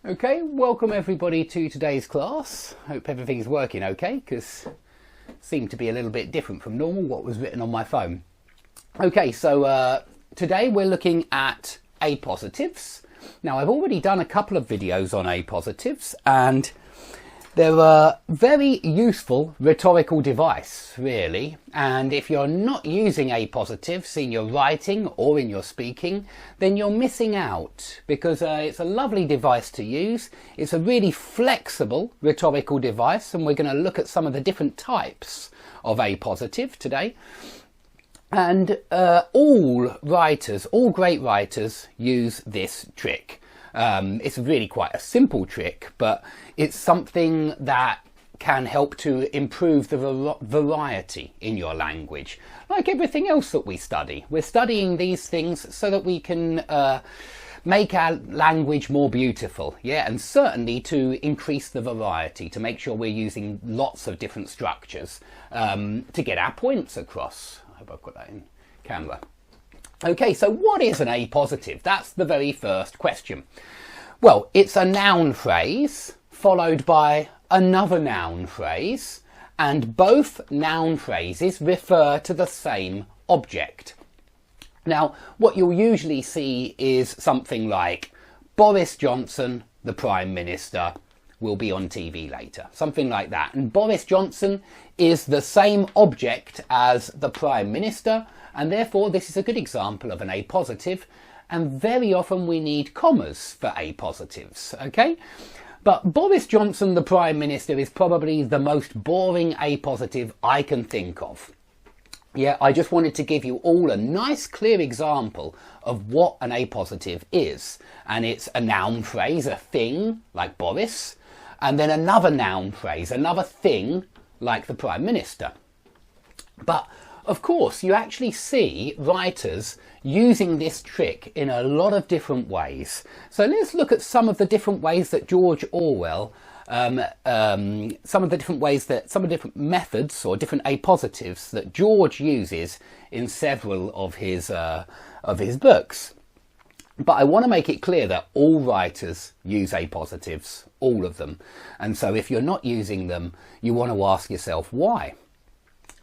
Okay, welcome everybody to today's class. Hope everything's working okay, because it seemed to be a little bit different from normal what was written on my phone. Okay, so today we're looking at appositives. Now I've already done a couple of videos on appositives and they're a very useful rhetorical device, really. And if you're not using appositives in your writing or in your speaking, then you're missing out, because it's a lovely device to use. It's a really flexible rhetorical device, and we're going to look at some of the different types of appositive today. And all great writers use this trick. It's really quite a simple trick, but it's something that can help to improve the variety in your language. Like everything else that we study. We're studying these things so that we can make our language more beautiful, yeah, and certainly to increase the variety, to make sure we're using lots of different structures to get our points across. I hope I've got that in camera. Okay, so what is an appositive? That's the very first question. Well, it's a noun phrase followed by another noun phrase, and both noun phrases refer to the same object. Now, what you'll usually see is something like Boris Johnson, the Prime Minister, will be on TV later. Something like that. And Boris Johnson is the same object as the Prime Minister, and therefore this is a good example of an appositive, and very often we need commas for appositives, okay? But Boris Johnson, the Prime Minister, is probably the most boring appositive I can think of. Yeah, I just wanted to give you all a nice clear example of what an appositive is. And it's a noun phrase, a thing, like Boris, and then another noun phrase, another thing, like the Prime Minister. But of course, you actually see writers using this trick in a lot of different ways. So let's look at some of the different ways that George Orwell, some of the different methods or different appositives that George uses in several of his books. But I want to make it clear that all writers use appositives, all of them. And so if you're not using them, you want to ask yourself why.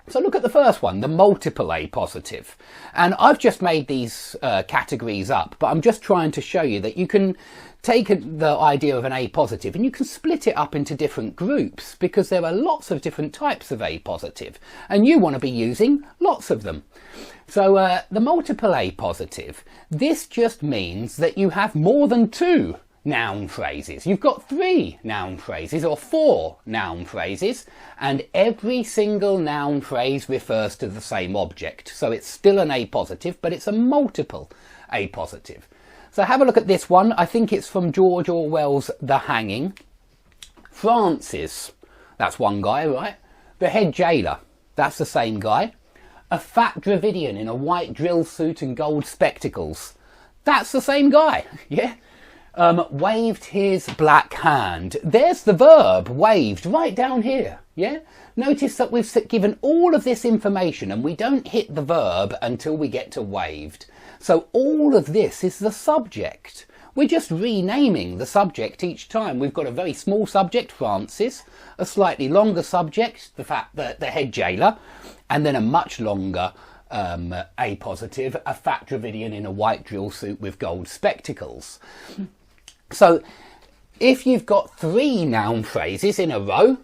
So look at the first one, the multiple appositive. And I've just made these categories up, but I'm just trying to show you that you can take the idea of an appositive and you can split it up into different groups, because there are lots of different types of appositive and you want to be using lots of them. So the multiple appositive, this just means that you have more than two noun phrases. You've got 3 noun phrases or 4 noun phrases, and every single noun phrase refers to the same object. So it's still an appositive, but it's a multiple appositive. So have a look at this one. I think it's from George Orwell's The Hanging. Francis, that's one guy, right? The head jailer, that's the same guy. A fat Dravidian in a white drill suit and gold spectacles, that's the same guy, yeah? Waved his black hand. There's the verb waved right down here. Yeah. Notice that we've given all of this information and we don't hit the verb until we get to waved. So all of this is the subject. We're just renaming the subject each time. We've got a very small subject, Francis, a slightly longer subject, the head jailer, and then a much longer appositive, a fat Dravidian in a white drill suit with gold spectacles. So if you've got 3 noun phrases in a row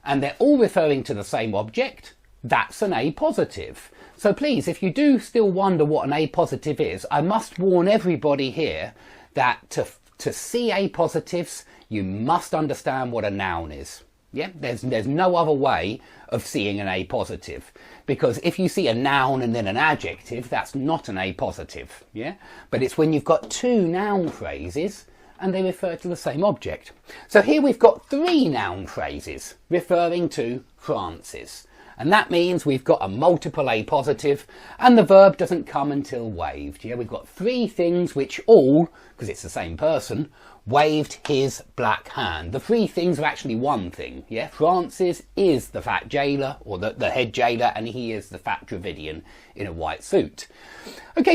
and they're all referring to the same object, that's an appositive. So please, if you do still wonder what an appositive is, I must warn everybody here that to see appositives, you must understand what a noun is. Yeah, there's no other way of seeing an appositive, because if you see a noun and then an adjective, that's not an appositive. Yeah, but it's when you've got 2 noun phrases and they refer to the same object. So here we've got 3 noun phrases referring to Francis. And that means we've got a multiple appositive and the verb doesn't come until waved. Yeah, we've got 3 things which all, because it's the same person, waved his black hand. The 3 things are actually one thing. Yeah, Francis is the fat jailer or the head jailer, and he is the fat Dravidian in a white suit. Okay.